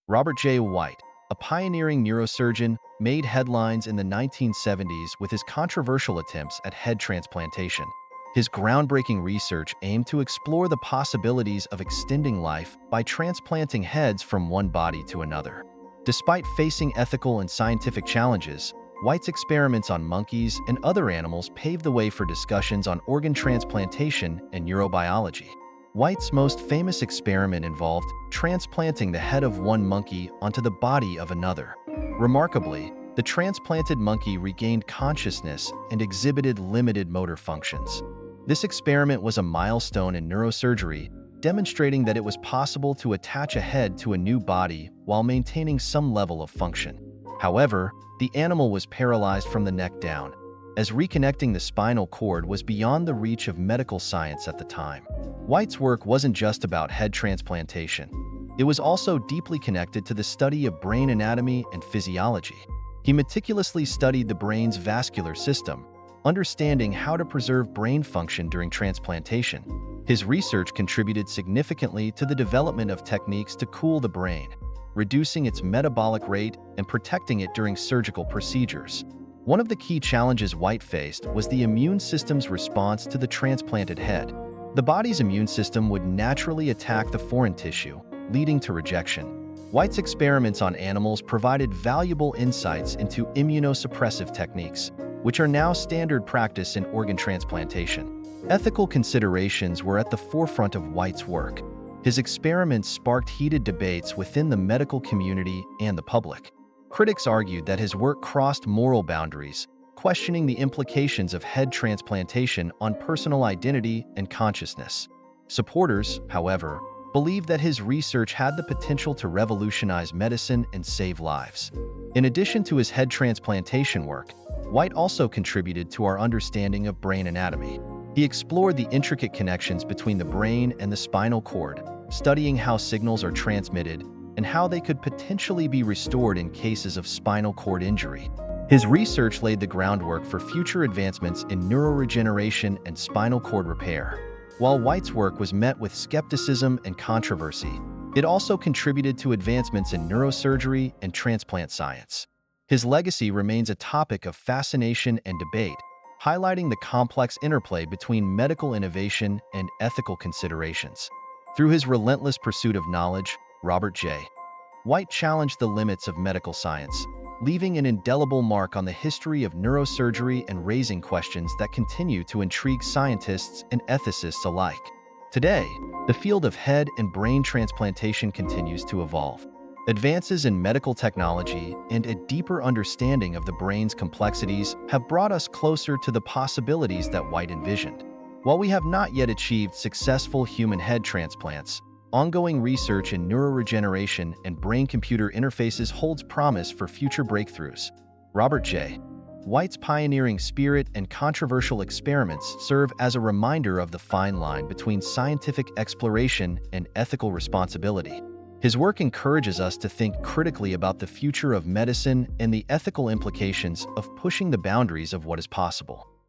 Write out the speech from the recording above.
Robert J. White, a pioneering neurosurgeon, made headlines in the 1970s with his controversial attempts at head transplantation. His groundbreaking research aimed to explore the possibilities of extending life by transplanting heads from one body to another. Despite facing ethical and scientific challenges, White's experiments on monkeys and other animals paved the way for discussions on organ transplantation and neurobiology. White's most famous experiment involved transplanting the head of one monkey onto the body of another. Remarkably, the transplanted monkey regained consciousness and exhibited limited motor functions. This experiment was a milestone in neurosurgery, demonstrating that it was possible to attach a head to a new body while maintaining some level of function. However, the animal was paralyzed from the neck down, as reconnecting the spinal cord was beyond the reach of medical science at the time. White's work wasn't just about head transplantation. It was also deeply connected to the study of brain anatomy and physiology. He meticulously studied the brain's vascular system, understanding how to preserve brain function during transplantation. His research contributed significantly to the development of techniques to cool the brain, reducing its metabolic rate and protecting it during surgical procedures. One of the key challenges White faced was the immune system's response to the transplanted head. The body's immune system would naturally attack the foreign tissue, leading to rejection. White's experiments on animals provided valuable insights into immunosuppressive techniques, which are now standard practice in organ transplantation. Ethical considerations were at the forefront of White's work. His experiments sparked heated debates within the medical community and the public. Critics argued that his work crossed moral boundaries, questioning the implications of head transplantation on personal identity and consciousness. Supporters, however, believed that his research had the potential to revolutionize medicine and save lives. In addition to his head transplantation work, White also contributed to our understanding of brain anatomy. He explored the intricate connections between the brain and the spinal cord, studying how signals are transmitted and how they could potentially be restored in cases of spinal cord injury. His research laid the groundwork for future advancements in neuroregeneration and spinal cord repair. While White's work was met with skepticism and controversy, it also contributed to advancements in neurosurgery and transplant science. His legacy remains a topic of fascination and debate, highlighting the complex interplay between medical innovation and ethical considerations. Through his relentless pursuit of knowledge, Robert J. White challenged the limits of medical science, leaving an indelible mark on the history of neurosurgery and raising questions that continue to intrigue scientists and ethicists alike. Today, the field of head and brain transplantation continues to evolve. Advances in medical technology and a deeper understanding of the brain's complexities have brought us closer to the possibilities that White envisioned. While we have not yet achieved successful human head transplants, ongoing research in neuroregeneration and brain-computer interfaces holds promise for future breakthroughs. Robert J. White's pioneering spirit and controversial experiments serve as a reminder of the fine line between scientific exploration and ethical responsibility. His work encourages us to think critically about the future of medicine and the ethical implications of pushing the boundaries of what is possible.